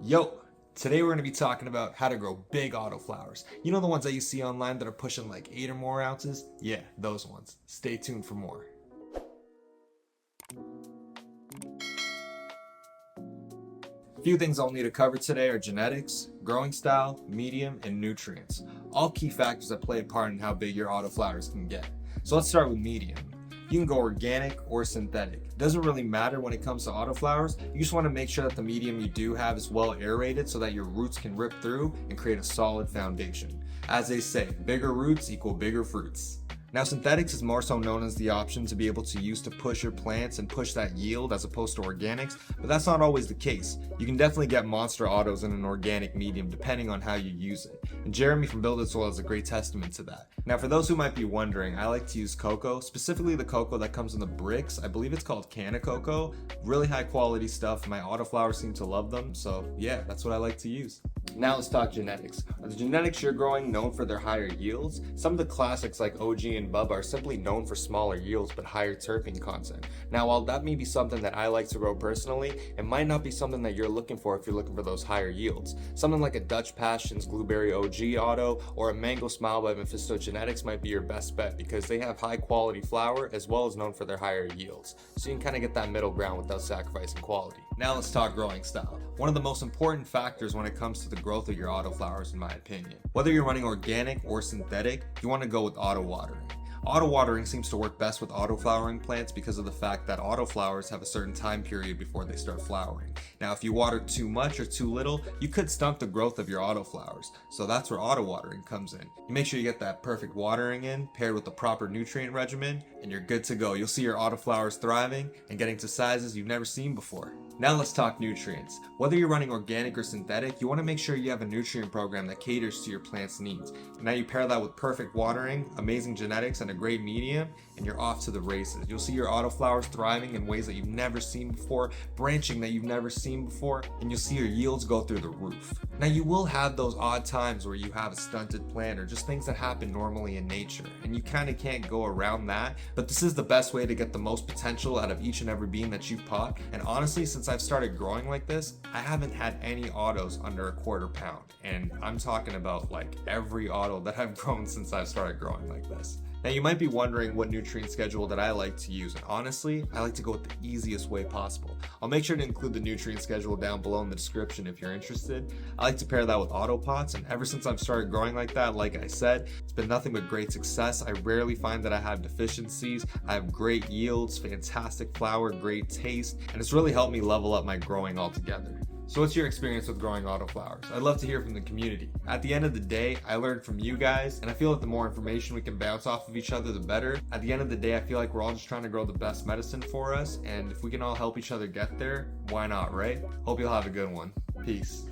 Yo, today we're going to be talking about how to grow big autoflowers. You know the ones that you see online that are pushing like 8 or more ounces? Yeah, those ones. Stay tuned for more. Few things I'll need to cover today are genetics, growing style, medium, and nutrients. All key factors that play a part in how big your autoflowers can get. So let's start with medium. You can go organic or synthetic. It doesn't really matter when it comes to autoflowers. You just want to make sure that the medium you do have is well aerated so that your roots can rip through and create a solid foundation. As they say, bigger roots equal bigger fruits. Now, synthetics is more so known as the option to be able to use to push your plants and push that yield as opposed to organics, but that's not always the case. You can definitely get monster autos in an organic medium depending on how you use it. And Jeremy from Build It Soil is a great testament to that. Now, for those who might be wondering, I like to use cocoa, specifically the cocoa that comes in the bricks. I believe it's called Canna cocoa. Really high quality stuff. My autoflowers seem to love them, so yeah, that's what I like to use. Now let's talk genetics. Are the genetics you're growing known for their higher yields? Some of the classics like OG and Bubba are simply known for smaller yields but higher terpene content. Now, while that may be something that I like to grow personally, it might not be something that you're looking for if you're looking for those higher yields. Something like a Dutch Passions Blueberry OG Auto or a Mango Smile by Mephisto Genetics might be your best bet because they have high quality flower as well as known for their higher yields. So you can kind of get that middle ground without sacrificing quality. Now let's talk growing style. One of the most important factors when it comes to the growth of your autoflowers, in my opinion. Whether you're running organic or synthetic, you want to go with auto watering. Auto watering seems to work best with autoflowering plants because of the fact that autoflowers have a certain time period before they start flowering. Now, if you water too much or too little, you could stunt the growth of your autoflowers. So that's where auto watering comes in. You make sure you get that perfect watering in, paired with the proper nutrient regimen, and you're good to go. You'll see your autoflowers thriving and getting to sizes you've never seen before. Now let's talk nutrients. Whether you're running organic or synthetic, you want to make sure you have a nutrient program that caters to your plant's needs. And now you pair that with perfect watering, amazing genetics, and a great medium, and you're off to the races. You'll see your autoflowers thriving in ways that you've never seen before, branching that you've never seen before, and you'll see your yields go through the roof. Now you will have those odd times where you have a stunted plant or just things that happen normally in nature, and you kind of can't go around that, but this is the best way to get the most potential out of each and every bean that you've pot. And honestly, since I've started growing like this, I haven't had any autos under a quarter pound, and I'm talking about like every auto that I've grown since I've started growing like this. Now you might be wondering what nutrient schedule that I like to use, and honestly, I like to go with the easiest way possible. I'll make sure to include the nutrient schedule down below in the description if you're interested. I like to pair that with auto pots, and ever since I've started growing like that, like I said, it's been nothing but great success. I rarely find that I have deficiencies. I have great yields, fantastic flower, great taste, and it's really helped me level up my growing altogether. So what's your experience with growing autoflowers? I'd love to hear from the community. At the end of the day, I learned from you guys, and I feel that the more information we can bounce off of each other, the better. At the end of the day, I feel like we're all just trying to grow the best medicine for us, and if we can all help each other get there, why not, right? Hope you'll have a good one. Peace.